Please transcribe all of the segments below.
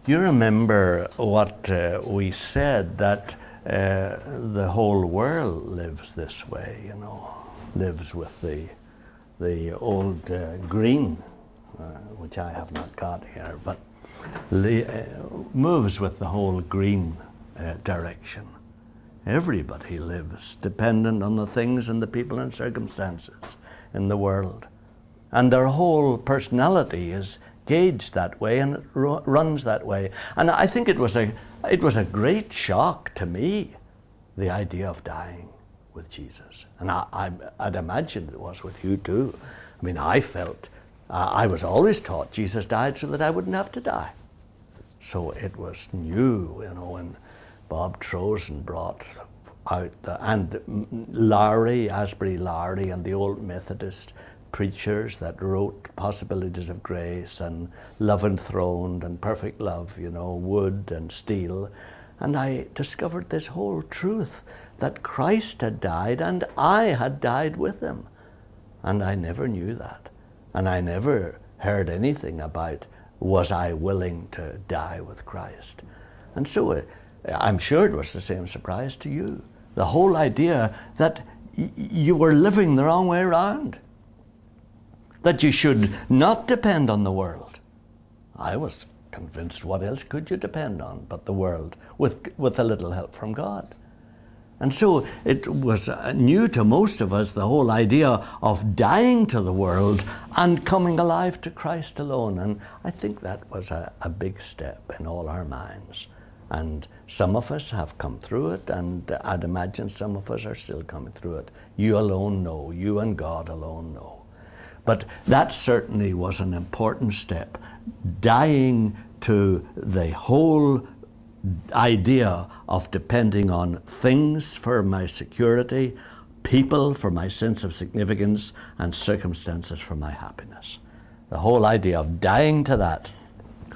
Do you remember what we said, that the whole world lives this way, lives with the old green, which I have not got here, but moves with the whole green direction. Everybody lives dependent on the things and the people and circumstances in the world. And their whole personality is gauged that way, and it runs that way. And I think it was a great shock to me, the idea of dying with Jesus. And I'd imagine it was with you too. I mean, I felt, I was always taught Jesus died so that I wouldn't have to die. So it was new, when Bob Trozen brought out, and Asbury Lowry and the old Methodist preachers that wrote Possibilities of Grace and Love Enthroned and Perfect Love, Wood and Steele. And I discovered this whole truth, that Christ had died and I had died with him. And I never knew that. And I never heard anything about, was I willing to die with Christ? And so I'm sure it was the same surprise to you. The whole idea that you were living the wrong way around. That you should not depend on the world. I was convinced, what else could you depend on but the world, with a little help from God? And so it was new to most of us, the whole idea of dying to the world and coming alive to Christ alone. And I think that was a big step in all our minds. And some of us have come through it, and I'd imagine some of us are still coming through it. You alone know, you and God alone know. But that certainly was an important step, dying to the whole idea of depending on things for my security, people for my sense of significance, and circumstances for my happiness. The whole idea of dying to that,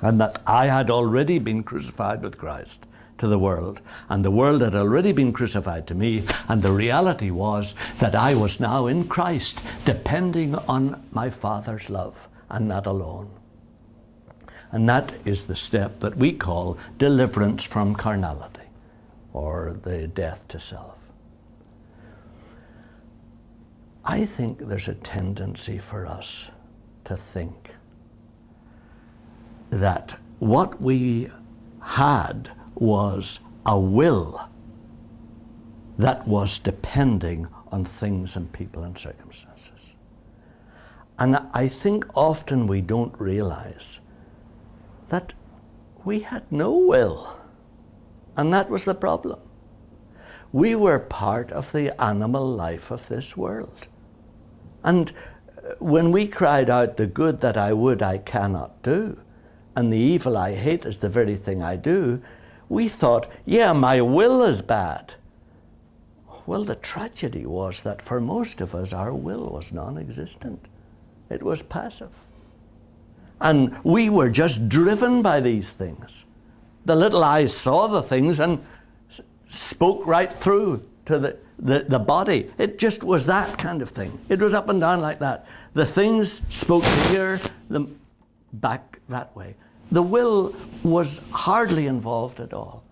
and that I had already been crucified with Christ to the world, and the world had already been crucified to me, and the reality was that I was now in Christ, depending on my Father's love, and that alone. And that is the step that we call deliverance from carnality, or the death to self. I think there's a tendency for us to think that what we had was a will that was depending on things and people and circumstances. And I think often we don't realize that we had no will, and that was the problem. We were part of the animal life of this world. And when we cried out, the good that I would I cannot do, and the evil I hate is the very thing I do, we thought, yeah, my will is bad. Well, the tragedy was that for most of us, our will was non-existent. It was passive. And we were just driven by these things. The little eyes saw the things and spoke right through to the body. It just was that kind of thing. It was up and down like that. The things spoke to here, them back that way. The will was hardly involved at all.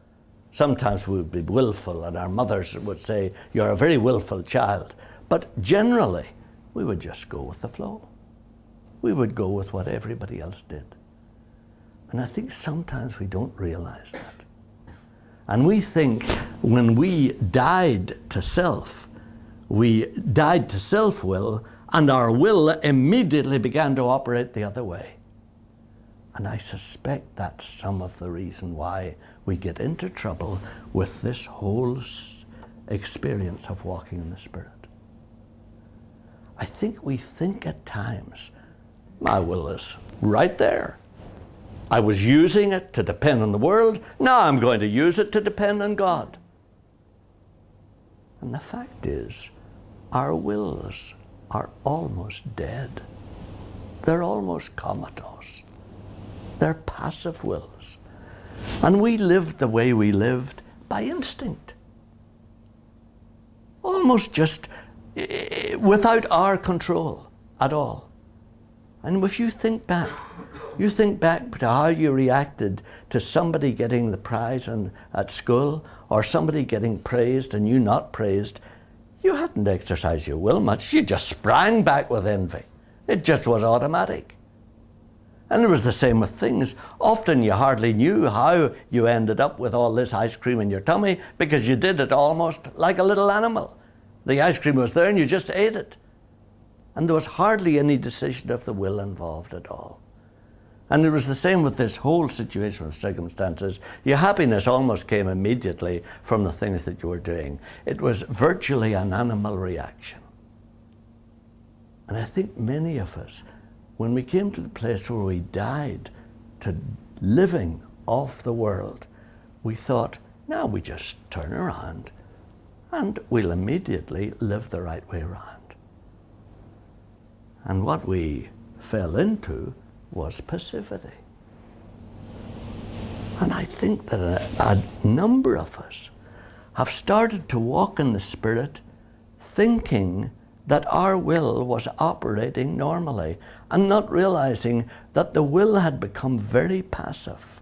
Sometimes we would be willful, and our mothers would say, you're a very willful child. But generally, we would just go with the flow. We would go with what everybody else did. And I think sometimes we don't realize that. And we think when we died to self, we died to self-will, and our will immediately began to operate the other way. And I suspect that's some of the reason why we get into trouble with this whole experience of walking in the Spirit. I think we think at times, my will is right there. I was using it to depend on the world. Now I'm going to use it to depend on God. And the fact is, our wills are almost dead. They're almost comatose. They're passive wills. And we lived the way we lived by instinct. Almost just without our control at all. And if you think back, You think back to how you reacted to somebody getting the prize at school, or somebody getting praised and you not praised. You hadn't exercised your will much. You just sprang back with envy. It just was automatic. And it was the same with things. Often you hardly knew how you ended up with all this ice cream in your tummy, because you did it almost like a little animal. The ice cream was there and you just ate it. And there was hardly any decision of the will involved at all. And it was the same with this whole situation with circumstances. Your happiness almost came immediately from the things that you were doing. It was virtually an animal reaction. And I think many of us, when we came to the place where we died to living off the world, we thought, now we just turn around and we'll immediately live the right way around. And what we fell into was passivity. And I think that a number of us have started to walk in the Spirit thinking that our will was operating normally, and not realizing that the will had become very passive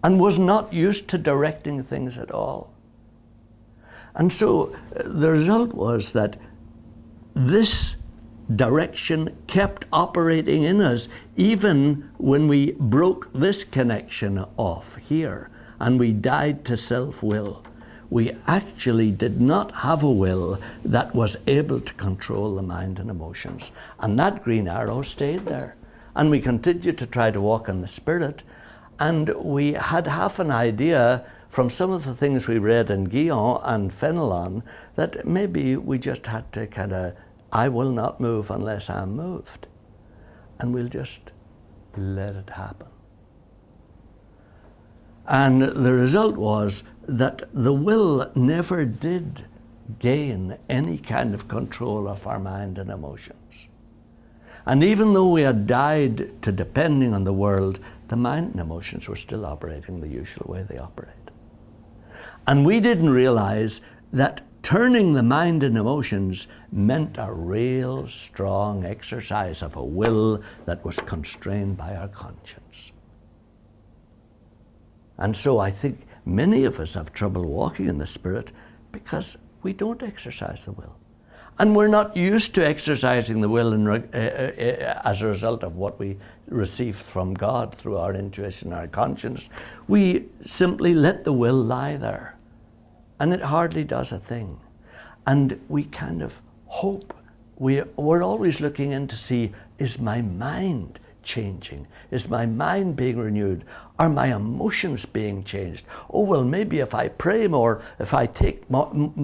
and was not used to directing things at all. And so the result was that this direction kept operating in us even when we broke this connection off here and we died to self-will. We actually did not have a will that was able to control the mind and emotions. And that green arrow stayed there. And we continued to try to walk in the Spirit. And we had half an idea from some of the things we read in Guion and Fenelon that maybe we just had to kind of, I will not move unless I'm moved. And we'll just let it happen. And the result was that the will never did gain any kind of control of our mind and emotions. And even though we had died to depending on the world, the mind and emotions were still operating the usual way they operate. And we didn't realize that turning the mind and emotions meant a real strong exercise of a will that was constrained by our conscience. And so I think many of us have trouble walking in the Spirit because we don't exercise the will. And we're not used to exercising the will as a result of what we receive from God through our intuition, our conscience. We simply let the will lie there, and it hardly does a thing. And we kind of hope. We're always looking in to see, is my mind changing? Is my mind being renewed? Are my emotions being changed? Oh, well, maybe if I pray more, if I take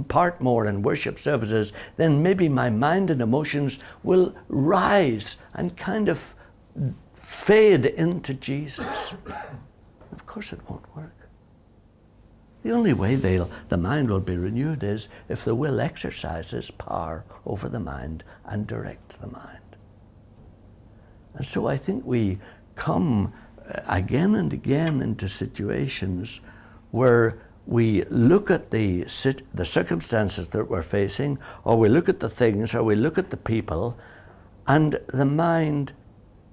part more in worship services, then maybe my mind and emotions will rise and kind of fade into Jesus. Of course it won't work. The only way the mind will be renewed is if the will exercises power over the mind and directs the mind. And so I think we come again and again into situations where we look at the circumstances that we're facing, or we look at the things, or we look at the people, and the mind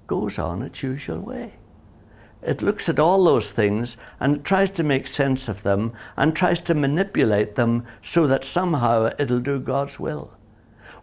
goes on its usual way. It looks at all those things and it tries to make sense of them and tries to manipulate them so that somehow it'll do God's will.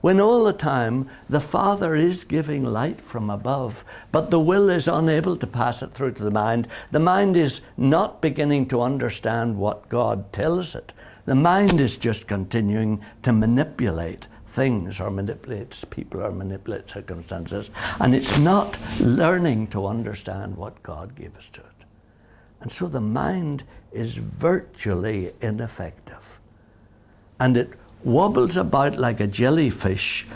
When all the time the Father is giving light from above, but the will is unable to pass it through to the mind. The mind is not beginning to understand what God tells it. The mind is just continuing to manipulate things, or manipulates people, or manipulates circumstances, and it's not learning to understand what God gave us to it. And so the mind is virtually ineffective. And it wobbles about like a jellyfish,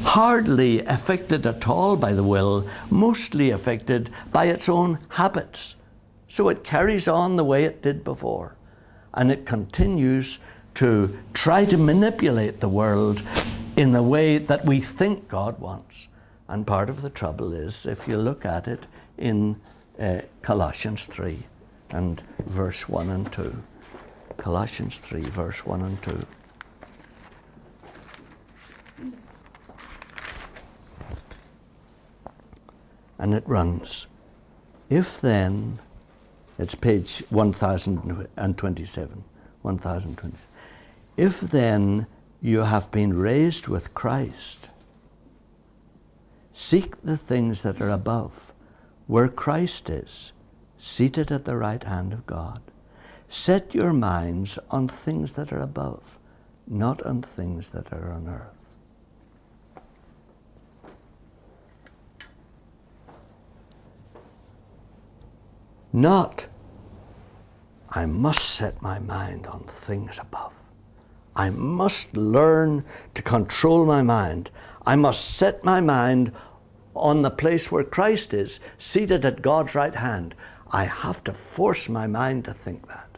hardly affected at all by the will, mostly affected by its own habits. So it carries on the way it did before, and it continues to try to manipulate the world in the way that we think God wants. And part of the trouble is, if you look at it in Colossians 3 and verse 1 and 2. Colossians 3, verse 1 and 2. And it runs, If then, it's page 1027, 1027. If then you have been raised with Christ, seek the things that are above, where Christ is, seated at the right hand of God. Set your minds on things that are above, not on things that are on earth. Not, I must set my mind on things above. I must learn to control my mind. I must set my mind on the place where Christ is, seated at God's right hand. I have to force my mind to think that.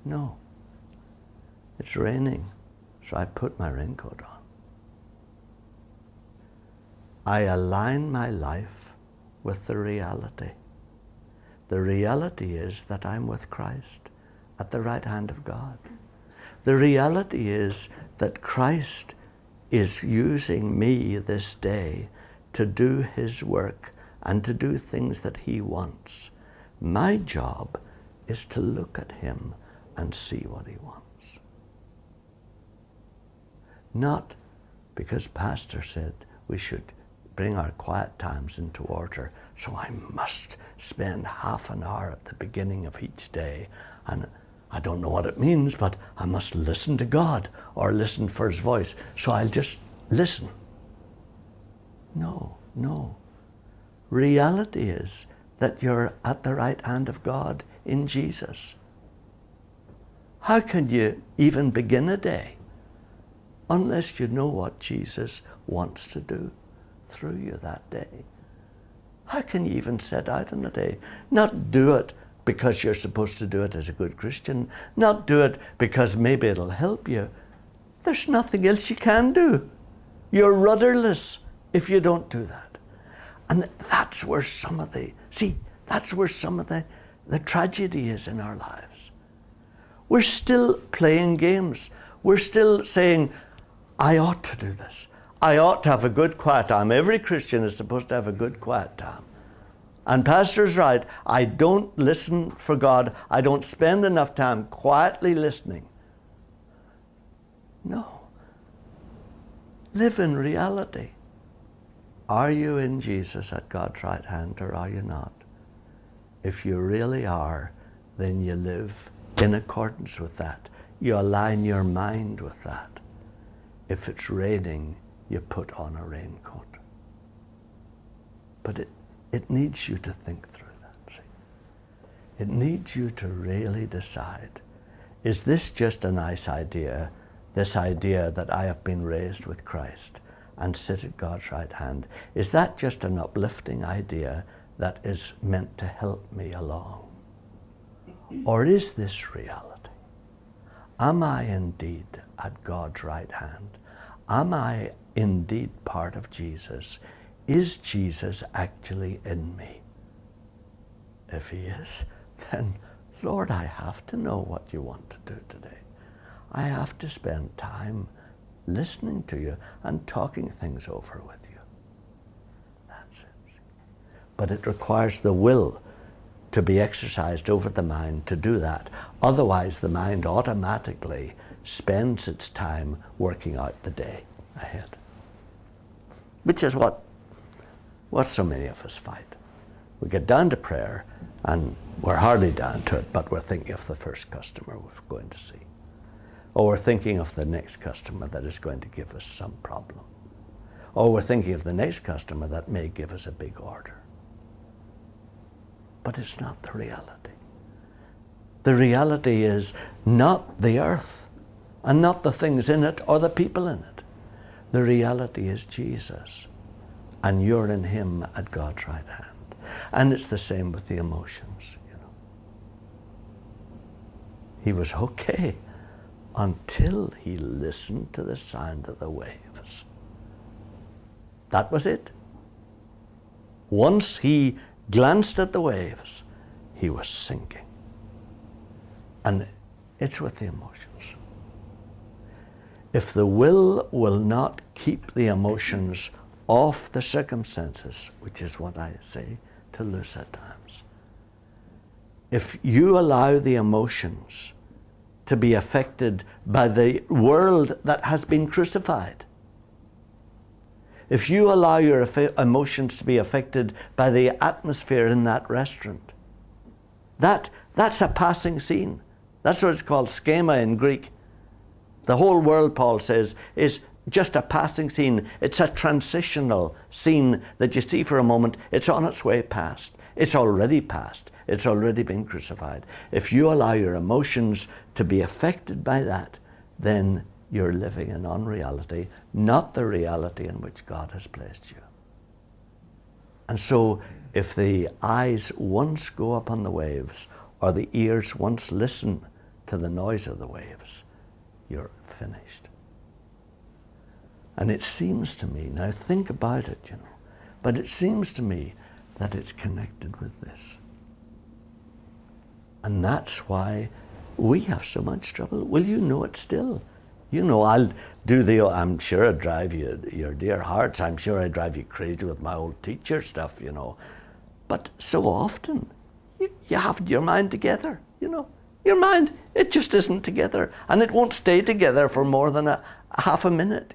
No. It's raining, so I put my raincoat on. I align my life with the reality. The reality is that I'm with Christ at the right hand of God. The reality is that Christ is using me this day to do his work and to do things that he wants. My job is to look at him and see what he wants. Not because Pastor said we should bring our quiet times into order, so I must spend half an hour at the beginning of each day, and I don't know what it means, but I must listen to God or listen for his voice, so I'll just listen. No, no. Reality is that you're at the right hand of God in Jesus. How can you even begin a day unless you know what Jesus wants to do through you that day? How can you even set out on a day? Not do it because you're supposed to do it as a good Christian. Not do it because maybe it'll help you. There's nothing else you can do. You're rudderless if you don't do that. And that's where some of the tragedy is in our lives. We're still playing games. We're still saying, I ought to do this. I ought to have a good quiet time. Every Christian is supposed to have a good quiet time. And Pastor's right, I don't listen for God. I don't spend enough time quietly listening. No. Live in reality. Are you in Jesus at God's right hand, or are you not? If you really are, then you live in accordance with that. You align your mind with that. If it's raining, you put on a raincoat. But it needs you to think through that, see. It needs you to really decide, is this just a nice idea, this idea that I have been raised with Christ and sit at God's right hand? Is that just an uplifting idea that is meant to help me along? Or is this reality? Am I indeed at God's right hand? Am I indeed part of Jesus? Is Jesus actually in me? If he is, then Lord, I have to know what you want to do today. I have to spend time listening to you and talking things over with you. That's it. But it requires the will to be exercised over the mind to do that. Otherwise, the mind automatically spends its time working out the day ahead. Which is what so many of us fight. We get down to prayer and we're hardly down to it, but we're thinking of the first customer we're going to see. Or we're thinking of the next customer that is going to give us some problem. Or we're thinking of the next customer that may give us a big order. But it's not the reality. The reality is not the earth and not the things in it or the people in it. The reality is Jesus, and you're in him at God's right hand. And it's the same with the emotions, you know. He was okay until he listened to the sound of the waves. That was it. Once he glanced at the waves, he was sinking. And it's with the emotions. If the will not keep the emotions of the circumstances, which is what I say to loose at times. If you allow the emotions to be affected by the world that has been crucified, if you allow your emotions to be affected by the atmosphere in that restaurant, that's a passing scene. That's what it's called, schema in Greek. The whole world, Paul says, is just a passing scene. It's a transitional scene that you see for a moment. It's on its way past. It's already past. It's already been crucified. If you allow your emotions to be affected by that, then you're living in unreality, not the reality in which God has placed you. And so, if the eyes once go up on the waves, or the ears once listen to the noise of the waves, you're finished. And it seems to me, now think about it, but it seems to me that it's connected with this. And that's why we have so much trouble. Will you know it still? I'm sure I drive you, your dear hearts, I'm sure I drive you crazy with my old teacher stuff, But so often, you have your mind together, Your mind, it just isn't together. And it won't stay together for more than a half a minute,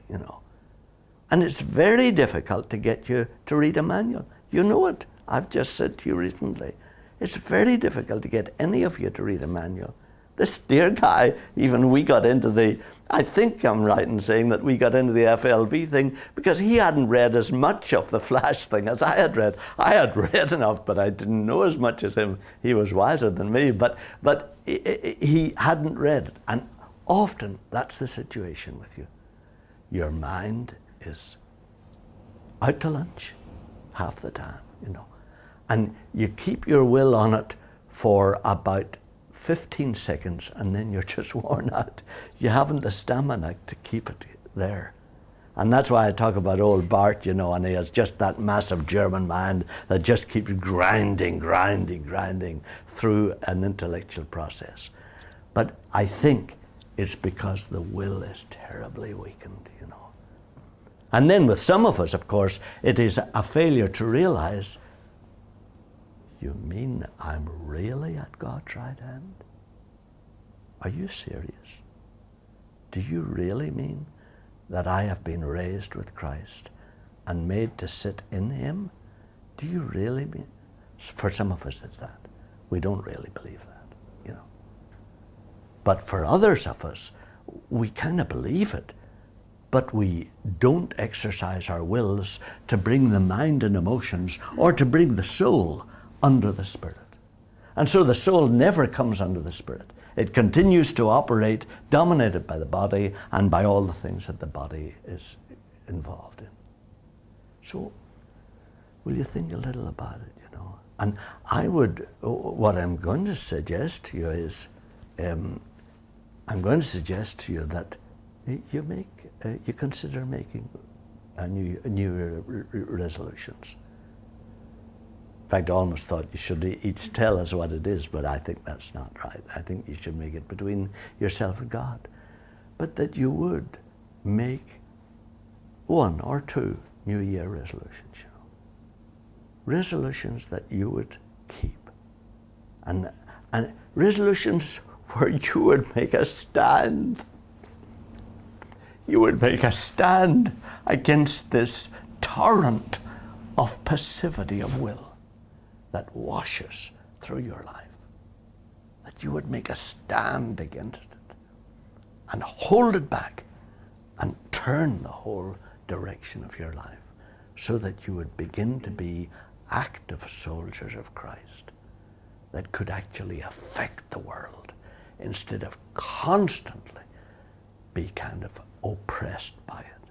And it's very difficult to get you to read a manual. You know it. I've just said to you recently. It's very difficult to get any of you to read a manual. This dear guy, even we got into I think I'm right in saying that we got into the FLV thing because he hadn't read as much of the Flash thing as I had read. I had read enough, but I didn't know as much as him. He was wiser than me, but he hadn't read it. And often that's the situation with you. Your mind is out to lunch half the time, And you keep your will on it for about 15 seconds and then you're just worn out. You haven't the stamina to keep it there. And that's why I talk about old Bart, and he has just that massive German mind that just keeps grinding through an intellectual process. But I think it's because the will is terribly weakened, And then with some of us, of course, it is a failure to realize, you mean I'm really at God's right hand? Are you serious? Do you really mean that I have been raised with Christ and made to sit in him? Do you really mean? For some of us it's that. We don't really believe that, But for others of us, we kind of believe it, but we don't exercise our wills to bring the mind and emotions or to bring the soul under the Spirit. And so the soul never comes under the Spirit. It continues to operate dominated by the body and by all the things that the body is involved in. So, will you think a little about it, And what I'm going to suggest to you is, I'm going to suggest to you that you consider making new resolutions. In fact, I almost thought you should each tell us what it is, but I think that's not right. I think you should make it between yourself and God. But that you would make 1 or 2 New Year resolutions, Resolutions that you would keep. And resolutions where you would make a stand. You would make a stand against this torrent of passivity of will that washes through your life. That you would make a stand against it and hold it back and turn the whole direction of your life so that you would begin to be active soldiers of Christ that could actually affect the world instead of constantly be kind of oppressed by it.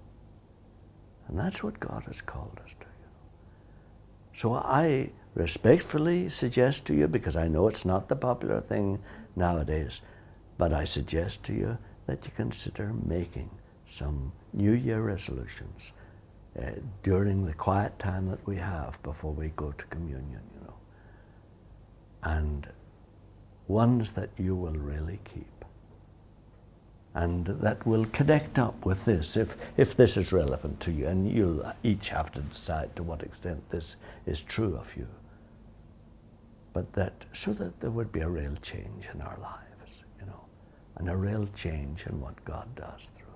And that's what God has called us to. So I respectfully suggest to you, because I know it's not the popular thing nowadays, but I suggest to you that you consider making some New Year resolutions during the quiet time that we have before we go to communion, and ones that you will really keep. and that will connect up with this if this is relevant to you, and you'll each have to decide to what extent this is true of you. But that so that there would be a real change in our lives, and a real change in what God does through